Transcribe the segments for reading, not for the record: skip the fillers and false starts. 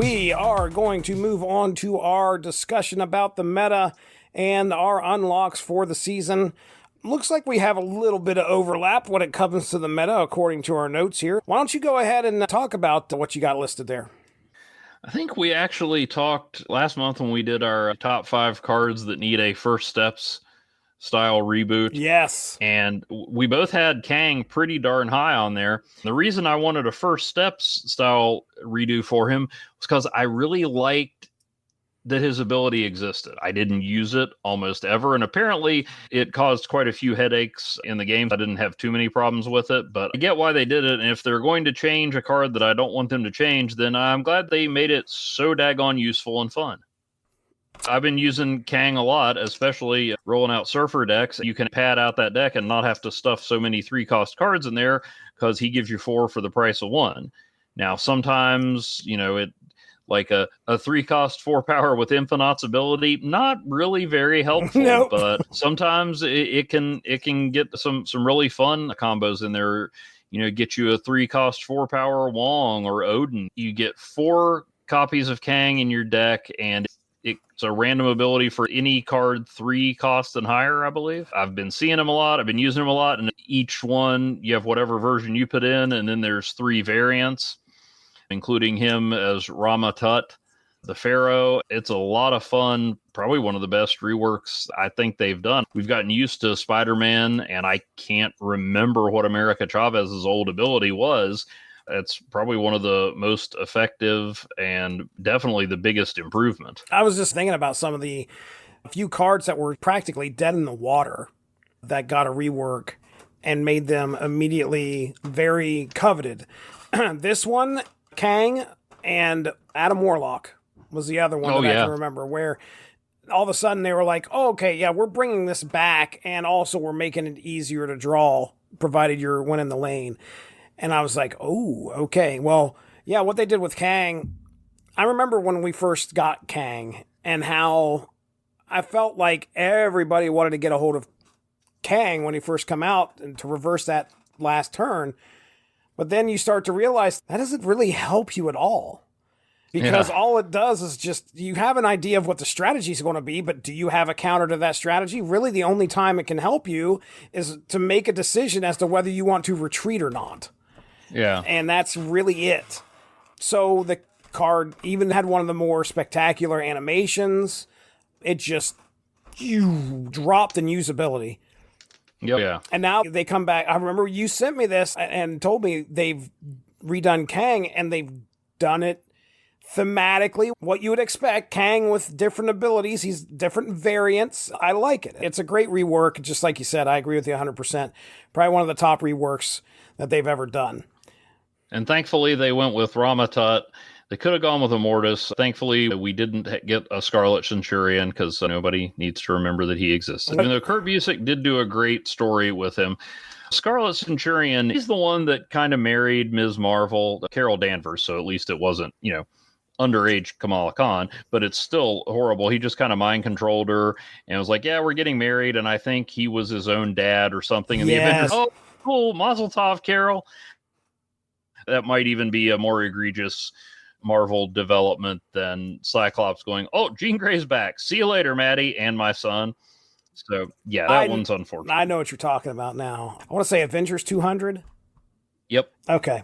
We are going to move on to our discussion about the meta and our unlocks for the season. Looks like we have a little bit of overlap when it comes to the meta, according to our notes here. Why don't you go ahead and talk about what you got listed there? I think we actually talked last month when we did our top 5 cards that need a First Steps style reboot. Yes. And we both had Kang pretty darn high on there. The reason I wanted a First Steps style redo for him was because I really liked that his ability existed. I didn't use it almost ever, and apparently it caused quite a few headaches in the game. I didn't have too many problems with it, but I get why they did it, and if they're going to change a card that I don't want them to change, then I'm glad they made it so daggone useful and fun. I've been using Kang a lot, especially rolling out Surfer decks. You can pad out that deck and not have to stuff so many 3-cost cards in there because he gives you 4 for the price of 1. Now, sometimes, it like a 3-cost 4-power with Infinite's ability, not really very helpful. Nope. But sometimes it can get some really fun combos in there. Get you a 3-cost 4-power Wong or Odin. You get 4 copies of Kang in your deck, and it's a random ability for any card 3 cost and higher, I believe. I've been seeing him a lot. I've been using him a lot. And each one, you have whatever version you put in, and then there's 3 variants, including him as Rama Tut, the Pharaoh. It's a lot of fun. Probably one of the best reworks I think they've done. We've gotten used to Spider-Man, and I can't remember what America Chavez's old ability was. It's probably one of the most effective and definitely the biggest improvement. I was just thinking about some of the few cards that were practically dead in the water that got a rework and made them immediately very coveted. This one, Kang and Adam Warlock was the other one I can remember, where all of a sudden they were like, oh, okay, yeah, we're bringing this back, and also we're making it easier to draw, provided you're winning the lane. And I was like, oh, okay. Well, yeah, what they did with Kang, I remember when we first got Kang and how I felt like everybody wanted to get a hold of Kang when he first come out and to reverse that last turn. But then you start to realize that doesn't really help you at all. Because all it does is just, you have an idea of what the strategy is going to be, but do you have a counter to that strategy? Really, the only time it can help you is to make a decision as to whether you want to retreat or not. Yeah. And that's really it. So the card even had one of the more spectacular animations. It just dropped in usability. Yep. Yeah. And now they come back. I remember you sent me this and told me they've redone Kang, and they've done it thematically, what you would expect. Kang with different abilities. He's different variants. I like it. It's a great rework. Just like you said, I agree with you 100%. Probably one of the top reworks that they've ever done. And thankfully, they went with Rama Tut. They could have gone with Immortus. Thankfully, we didn't get a Scarlet Centurion because nobody needs to remember that he existed. Even though Kurt Busiek did do a great story with him. Scarlet Centurion, he's the one that kind of married Ms. Marvel, Carol Danvers, so at least it wasn't, underage Kamala Khan, but it's still horrible. He just kind of mind controlled her and was like, yeah, we're getting married, and I think he was his own dad or something. And the Avengers, oh, cool, Mazel Tov, Carol. That might even be a more egregious Marvel development than Cyclops going, oh, Jean Grey's back. See you later, Maddie, and my son. So, yeah, that one's unfortunate. I know what you're talking about now. I want to say Avengers 200. Yep. Okay.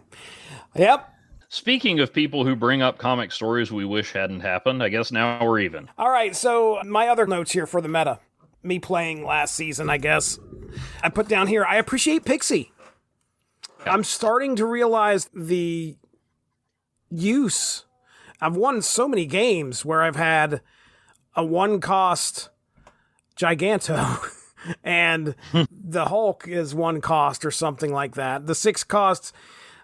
Yep. Speaking of people who bring up comic stories we wish hadn't happened, I guess now we're even. All right, so my other notes here for the meta. Me playing last season, I guess. I put down here, I appreciate Pixie. I'm starting to realize the use. I've won so many games where I've had a 1-cost Giganto and the Hulk is 1 cost or something like that. The 6-cost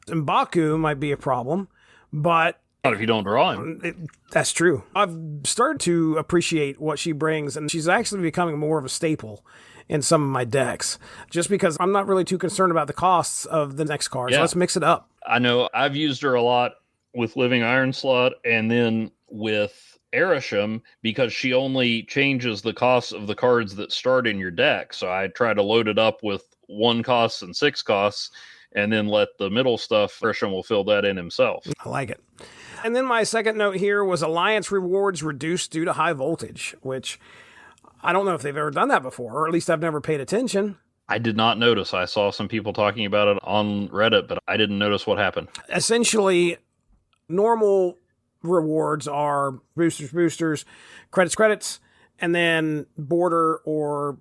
M'Baku might be a problem, but not if you don't draw him. That's true. I've started to appreciate what she brings, and she's actually becoming more of a staple in some of my decks, just because I'm not really too concerned about the costs of the next cards. Yeah. Let's mix it up. I know I've used her a lot with Living Iron Slot and then with Erisham because she only changes the costs of the cards that start in your deck. So I try to load it up with 1 costs and 6 costs and then let the middle stuff, Erisham will fill that in himself. I like it. And then my second note here was Alliance rewards reduced due to high voltage, which I don't know if they've ever done that before, or at least I've never paid attention. I did not notice. I saw some people talking about it on Reddit, but I didn't notice what happened. Essentially, normal rewards are boosters, credits, and then border or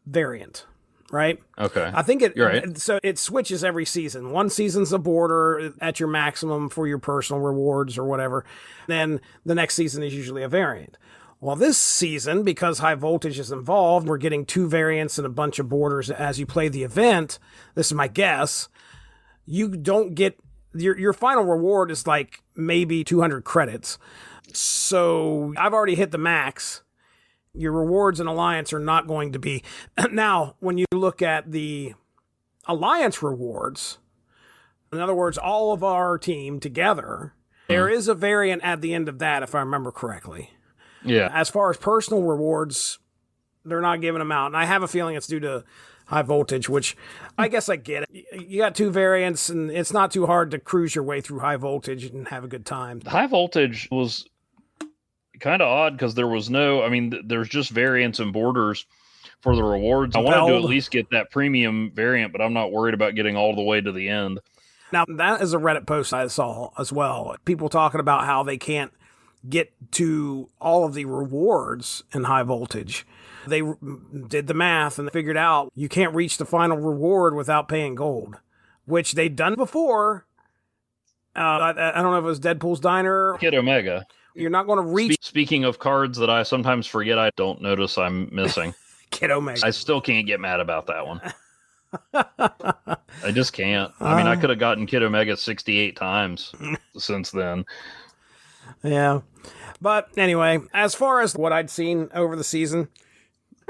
variant, right? Okay. I think You're right. so it switches every season. One season's a border at your maximum for your personal rewards or whatever. Then the next season is usually a variant. Well, this season, because high voltage is involved, we're getting 2 variants and a bunch of borders as you play the event. This is my guess. You don't get your final reward is like maybe 200 credits. So I've already hit the max. Your rewards in Alliance are not going to be. Now, when you look at the Alliance rewards, in other words, all of our team together, there is a variant at the end of that, if I remember correctly. Yeah. As far as personal rewards, they're not giving them out. And I have a feeling it's due to high voltage, which I guess I get it. You got 2 variants, and it's not too hard to cruise your way through high voltage and have a good time. High voltage was kind of odd because there was no, there's just variants and borders for the rewards. I wanted to at least get that premium variant, but I'm not worried about getting all the way to the end. Now, that is a Reddit post I saw as well. People talking about how they can't get to all of the rewards in high voltage. They did the math and figured out you can't reach the final reward without paying gold, which they'd done before. I don't know if it was Deadpool's Diner. Kid Omega. You're not going to reach... Speaking of cards that I sometimes forget, I don't notice I'm missing. Kid Omega. I still can't get mad about that one. I just can't. I could have gotten Kid Omega 68 times since then. Yeah. But anyway, as far as what I'd seen over the season,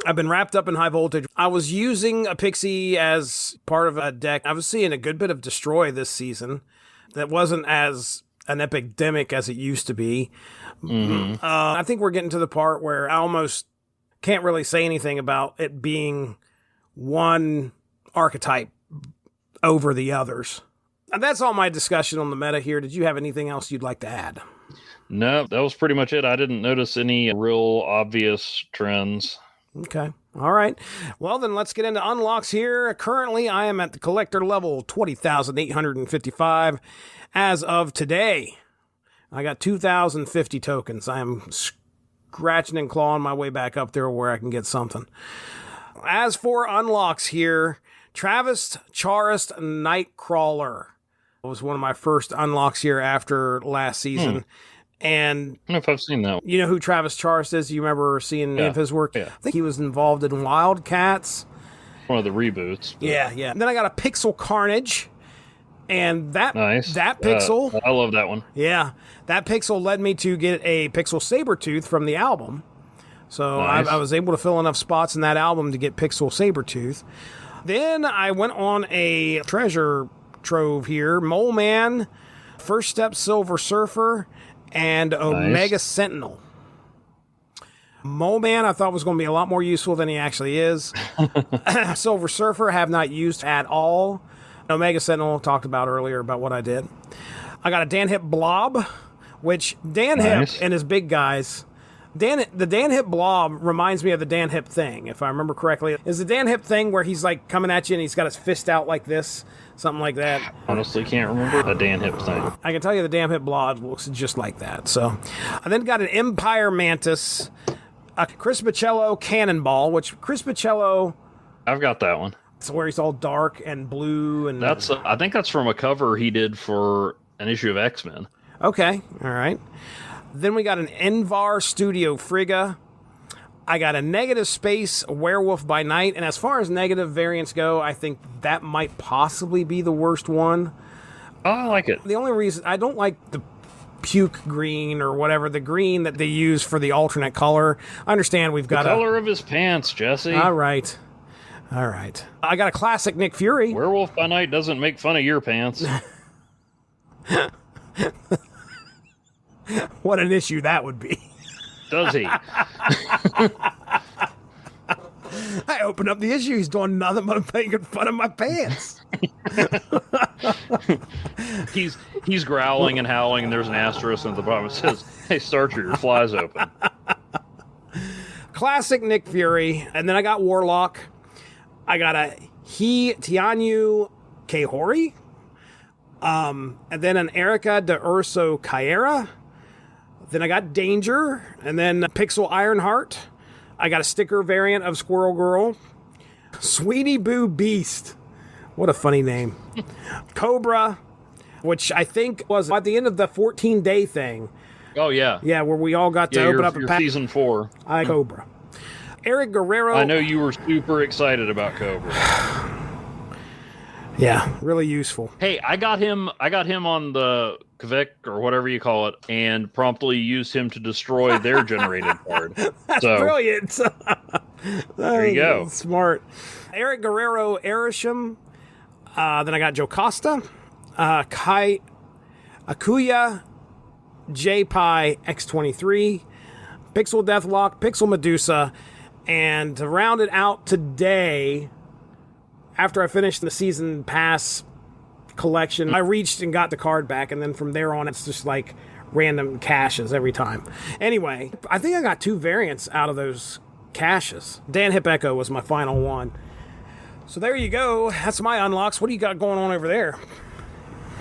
I've been wrapped up in high voltage. I was using a Pixie as part of a deck. I was seeing a good bit of Destroy this season that wasn't as an epidemic as it used to be. I think we're getting to the part where I almost can't really say anything about it being one archetype over the others. And that's all my discussion on the meta here. Did you have anything else you'd like to add? No, that was pretty much it. I didn't notice any real obvious trends. Okay. All right. Well, then let's get into unlocks here. Currently, I am at the collector level 20,855 as of today. I got 2,050 tokens. I am scratching and clawing my way back up there where I can get something. As for unlocks here, Travis Charist Nightcrawler was one of my first unlocks here after last season. And I don't know if I've seen that. You know who Travis Charist is? You remember seeing any of his work? Yeah. I think he was involved in Wildcats. One of the reboots. But... Yeah. And then I got a Pixel Carnage. And that Pixel... I love that one. Yeah. That Pixel led me to get a Pixel Sabretooth from the album. So nice. I was able to fill enough spots in that album to get Pixel Sabretooth. Then I went on a treasure trove here. Mole Man, First Step Silver Surfer, and Omega Sentinel. Mole Man I thought was going to be a lot more useful than he actually is. Silver Surfer have not used at all. Omega Sentinel talked about earlier about what I did. I got a Dan Hip Blob, which Dan Hip and his big guys... The Dan Hip Blob reminds me of the Dan Hip Thing, if I remember correctly. Is the Dan Hip Thing where he's like coming at you and he's got his fist out like this? Something like that. Honestly, can't remember the Dan Hip Thing. I can tell you the Dan Hip Blob looks just like that. So I then got an Empire Mantis, a Chris Bichello Cannonball, which Chris Bichello... I've got that one. It's where he's all dark and blue. And I think that's from a cover he did for an issue of X-Men. Okay, all right. Then we got an Envar Studio Frigga. I got a Negative Space Werewolf by Night. And as far as negative variants go, I think that might possibly be the worst one. Oh, I like it. The only reason I don't like the puke green or whatever, the green that they use for the alternate color. I understand we've got the color of his pants, Jesse. All right. I got a classic Nick Fury. Werewolf by Night doesn't make fun of your pants. What an issue that would be. Does he? I opened up the issue. He's doing nothing but making fun of my pants. he's growling and howling, and there's an asterisk at the bottom. It says, "Hey, Starcher, your fly's open." Classic Nick Fury. And then I got Warlock. I got a Tianyu Kahori. And then an Erica de Urso Kyera. Then I got Danger. And then Pixel Ironheart. I got a sticker variant of Squirrel Girl. Sweetie Boo Beast. What a funny name. Cobra, which I think was at the end of the 14-day thing. Oh, yeah. Yeah, where we all got to open up a pack. Season 4. Cobra. Eric Guerrero. I know you were super excited about Cobra. Yeah, really useful. Hey, I got him on the Kvik, or whatever you call it, and promptly used him to destroy their generated card. That's brilliant. There you go. Smart. Eric Guerrero Erisham. Then I got Jocasta. Kai Akuya. J-Pi X23. Pixel Deathlock. Pixel Medusa. And to round it out today, after I finished the season pass collection, I reached and got the card back, and then from there on, it's just like random caches every time. Anyway, I think I got 2 variants out of those caches. Dan Hip Echo was my final one. So there you go. That's my unlocks. What do you got going on over there?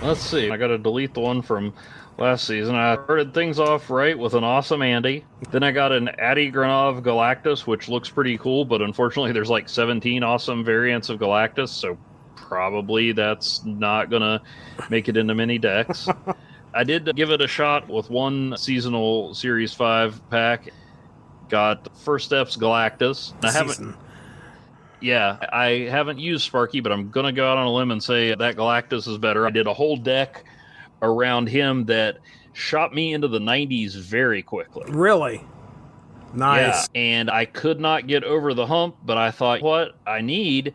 Let's see. I got to delete the one from last season. I started things off right with an awesome Andy. Then I got an Addy Granov Galactus, which looks pretty cool, but unfortunately there's like 17 awesome variants of Galactus, so probably that's not going to make it into many decks. I did give it a shot with one seasonal Series 5 pack. Got First Steps Galactus. I haven't used Sparky, but I'm going to go out on a limb and say that Galactus is better. I did a whole deck around him that shot me into the 90s very quickly. Really? Nice. Yeah, and I could not get over the hump, but I thought what I need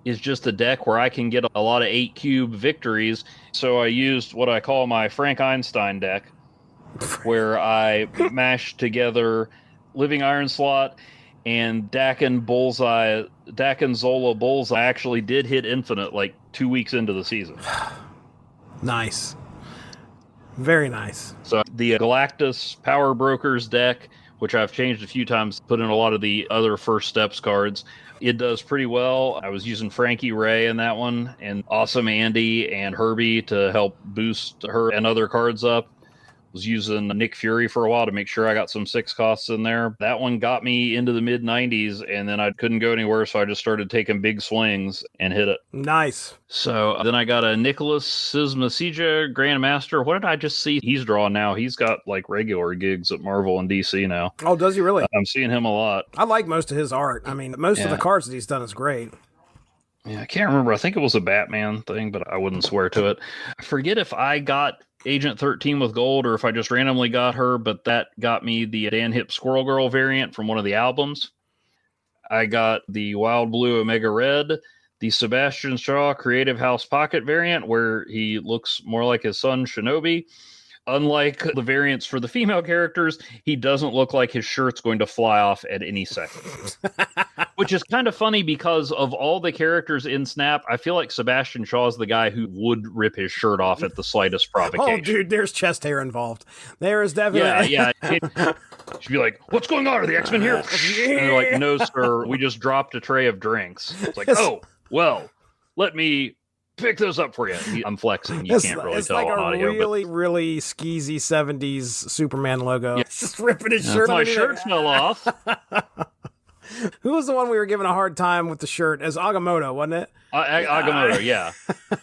is just a deck where I can get a lot of 8-cube victories. So I used what I call my Frank Einstein deck, where I mashed together Living Iron Slot and Dakin Zola Bullseye. I actually did hit Infinite like 2 weeks into the season. Nice. Very nice. So the Galactus Power Brokers deck, which I've changed a few times, put in a lot of the other First Steps cards. It does pretty well. I was using Frankie Ray in that one, and Awesome Andy and Herbie to help boost her and other cards up. Was using Nick Fury for a while to make sure I got some 6 costs in there. That one got me into the mid-90s, and then I couldn't go anywhere, so I just started taking big swings and hit it. Nice. So then I got a Nicholas Sismasija Grandmaster. What did I just see he's drawing now? He's got like regular gigs at Marvel and DC now. Oh, does he really? I'm seeing him a lot. I like most of his art. I mean, most of the cards that he's done is great. Yeah, I can't remember. I think it was a Batman thing, but I wouldn't swear to it. I forget if I got Agent 13 with gold or if I just randomly got her, but that got me the Dan Hip Squirrel Girl variant from one of the albums. I got the Wild Blue Omega Red, the Sebastian Shaw Creative House Pocket variant where he looks more like his son Shinobi. Unlike the variants for the female characters, he doesn't look like his shirt's going to fly off at any second. Which is kind of funny because of all the characters in Snap, I feel like Sebastian Shaw is the guy who would rip his shirt off at the slightest provocation. Oh, dude, there's chest hair involved. There is definitely... Yeah. She'd be like, what's going on? Are the X-Men here? And they're like, no, sir, we just dropped a tray of drinks. It's like, oh, well, let me pick those up for you. I'm flexing. You can't really tell like on audio. It's like a really skeezy 70s Superman logo. Yeah. It's just ripping his shirt. My shirt fell off. Who was the one we were giving a hard time with the shirt? As Agamotto, wasn't it? Agamotto, yeah.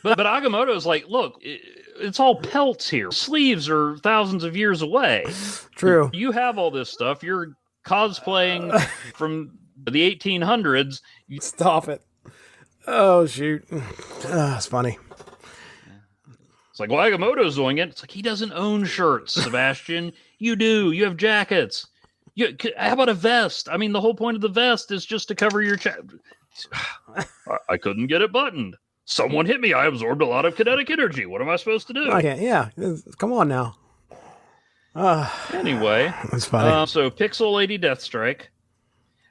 But Agamotto is like, look, it's all pelts here. Sleeves are thousands of years away. True. You have all this stuff. You're cosplaying from the 1800s. Stop it. Oh, shoot. It's funny. It's like, well, Agamotto's doing it. It's like, he doesn't own shirts, Sebastian. You do. You have jackets. How about a vest? I mean, the whole point of the vest is just to cover your chest. I couldn't get it buttoned. Someone hit me. I absorbed a lot of kinetic energy. What am I supposed to do? Okay, yeah. Come on now. Anyway. That's funny. So, Pixel Lady Deathstrike.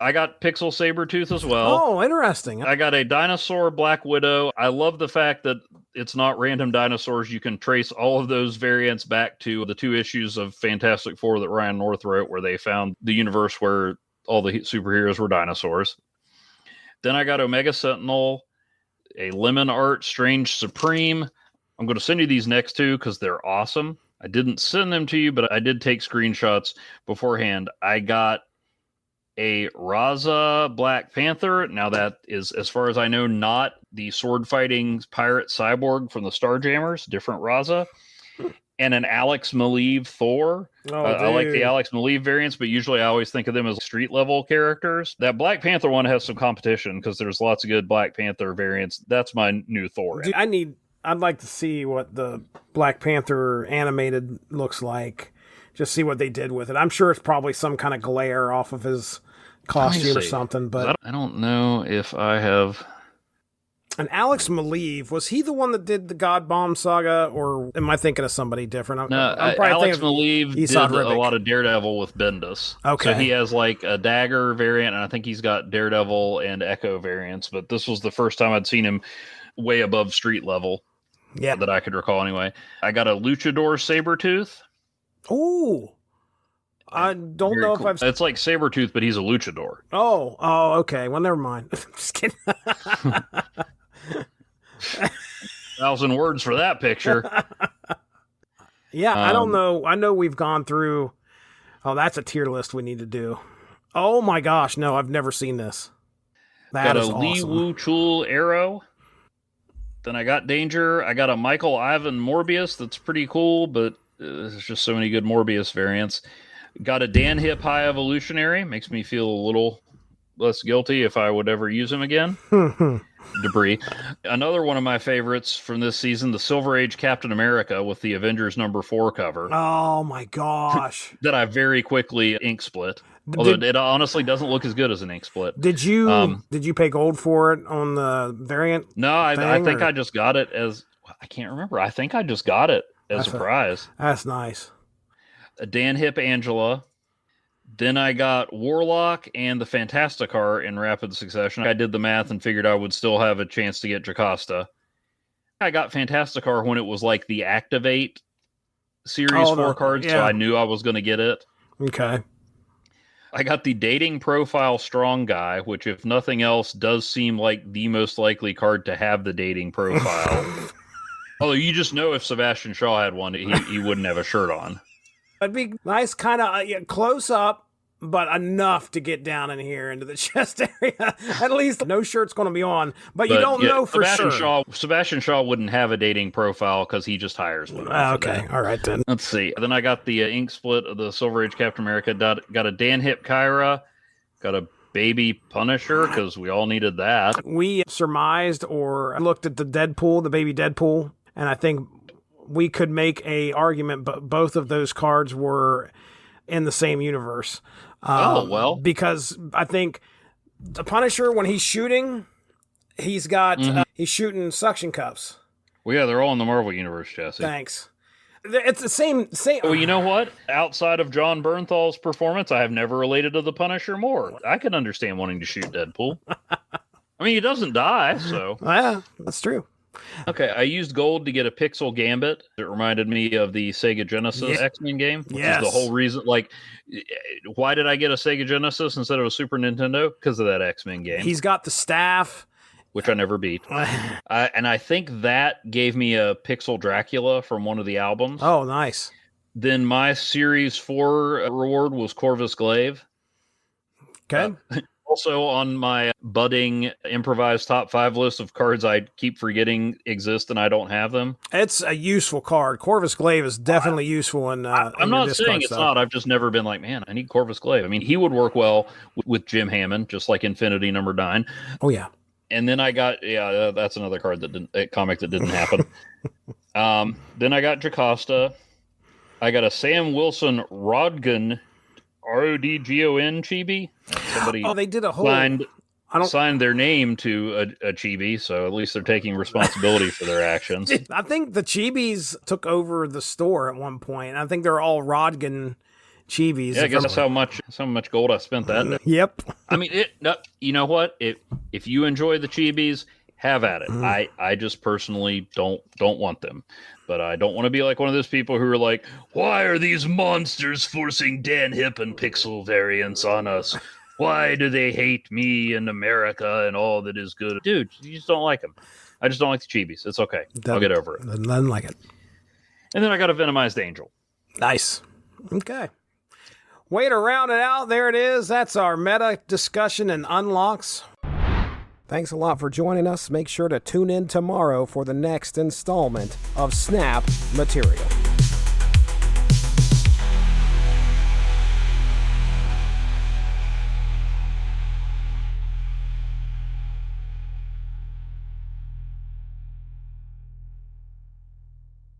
I got Pixel Sabretooth as well. Oh, interesting. I got a Dinosaur Black Widow. I love the fact that it's not random dinosaurs. You can trace all of those variants back to the 2 issues of Fantastic Four that Ryan North wrote, where they found the universe where all the superheroes were dinosaurs. Then I got Omega Sentinel, a Lemon Art Strange Supreme. I'm going to send you these next 2 because they're awesome. I didn't send them to you, but I did take screenshots beforehand. I got a Raza Black Panther. Now that is, as far as I know, not the sword fighting pirate cyborg from the Starjammers, different Raza. And an Alex Maleev Thor. I like the Alex Maleev variants, but usually I always think of them as street level characters. That Black Panther one has some competition because there's lots of good Black Panther variants. That's my new Thor. Dude, I'd like to see what the Black Panther animated looks like. Just see what they did with it. I'm sure it's probably some kind of glare off of his costume or something. But I don't know if I have. And Alex Maleev, was he the one that did the God Bomb saga, or am I thinking of somebody different? No, Alex Maleev did a lot of Daredevil with Bendis. Okay. So he has like a Dagger variant, and I think he's got Daredevil and Echo variants, but this was the first time I'd seen him way above street level. Yeah. That I could recall anyway. I got a Luchador Sabretooth. Ooh. I don't know if I've... It's like Sabretooth, but he's a luchador. Oh, okay. Well, never mind. Just kidding. 1,000 words for that picture. Yeah, I don't know. I know we've gone through... Oh, that's a tier list we need to do. Oh my gosh, no, I've never seen this. That is awesome. Lee Wu Chul Arrow. Then I got Danger. I got a Michael Ivan Morbius that's pretty cool, but there's just so many good Morbius variants. Got a Dan Hip High Evolutionary. Makes me feel a little less guilty if I would ever use him again. Debris. Another one of my favorites from this season, the Silver Age Captain America with the Avengers #4 cover. Oh my gosh. That I very quickly ink split. Although it honestly doesn't look as good as an ink split. Did you pay gold for it on the variant? No, I think I just got it as... I can't remember. I think I just got it as a prize. That's nice. A Dan Hip Angela. Then I got Warlock and the Fantasticar in rapid succession. I did the math and figured I would still have a chance to get Jocasta. I got Fantasticar when it was like the Activate Series 4 cards, so I knew I was going to get it. Okay. I got the Dating Profile Strong Guy, which, if nothing else, does seem like the most likely card to have the dating profile. Although you just know if Sebastian Shaw had one, he wouldn't have a shirt on. It'd be nice, kind of close up, but enough to get down in here into the chest area. At least no shirt's going to be on, but you don't know for sure. Sebastian Shaw wouldn't have a dating profile because he just hires one. Okay, all right then. Let's see. Then I got the ink split of the Silver Age Captain America. Got a Dan Hip Kyra. Got a Baby Punisher because we all needed that. We surmised or looked at the baby Deadpool, and I think we could make a argument, but both of those cards were in the same universe. Because I think the Punisher, when he's shooting, he's got he's shooting suction cups. Well, yeah, they're all in the Marvel universe, Jesse. Thanks. It's the same. Well, you know what? Outside of John Bernthal's performance, I have never related to the Punisher more. I can understand wanting to shoot Deadpool. I mean, he doesn't die, so. Yeah, that's true. Okay, I used gold to get a Pixel Gambit. It reminded me of the Sega Genesis X-Men game, which is the whole reason. Like, why did I get a Sega Genesis instead of a Super Nintendo? Because of that X-Men game. He's got the staff, which I never beat. And I think that gave me a Pixel Dracula from one of the albums. Oh, nice. Then my Series 4 reward was Corvus Glaive. Okay. Also on my budding improvised top 5 list of cards I keep forgetting exist and I don't have them. It's a useful card. Corvus Glaive is definitely useful. I'm not saying it's not. I've just never been like, man, I need Corvus Glaive. I mean, he would work well with Jim Hammond, just like Infinity #9. Oh, yeah. And then I got, that's another card comic that didn't happen. Then I got Jocasta. I got a Sam Wilson Rodgon, Rodgon chibi. Somebody they did a whole signed their name to a chibi, so at least they're taking responsibility for their actions. I think the chibis took over the store at one point. I think they're all Rodgon Chibi's. Yeah, I guess that's how much gold I spent that day. Yep. I mean, you know what? If you enjoy the chibis, have at it. I just personally don't want them. But I don't want to be like one of those people who are like, why are these monsters forcing Dan Hip and pixel variants on us? Why do they hate me and America and all that is good? Dude, you just don't like them. I just don't like the chibis. It's okay. I'll get over it. Nothing like it. And then I got a Venomized Angel. Nice. Okay. Way to round it out. There it is. That's our meta discussion and unlocks. Thanks a lot for joining us. Make sure to tune in tomorrow for the next installment of Snap Material.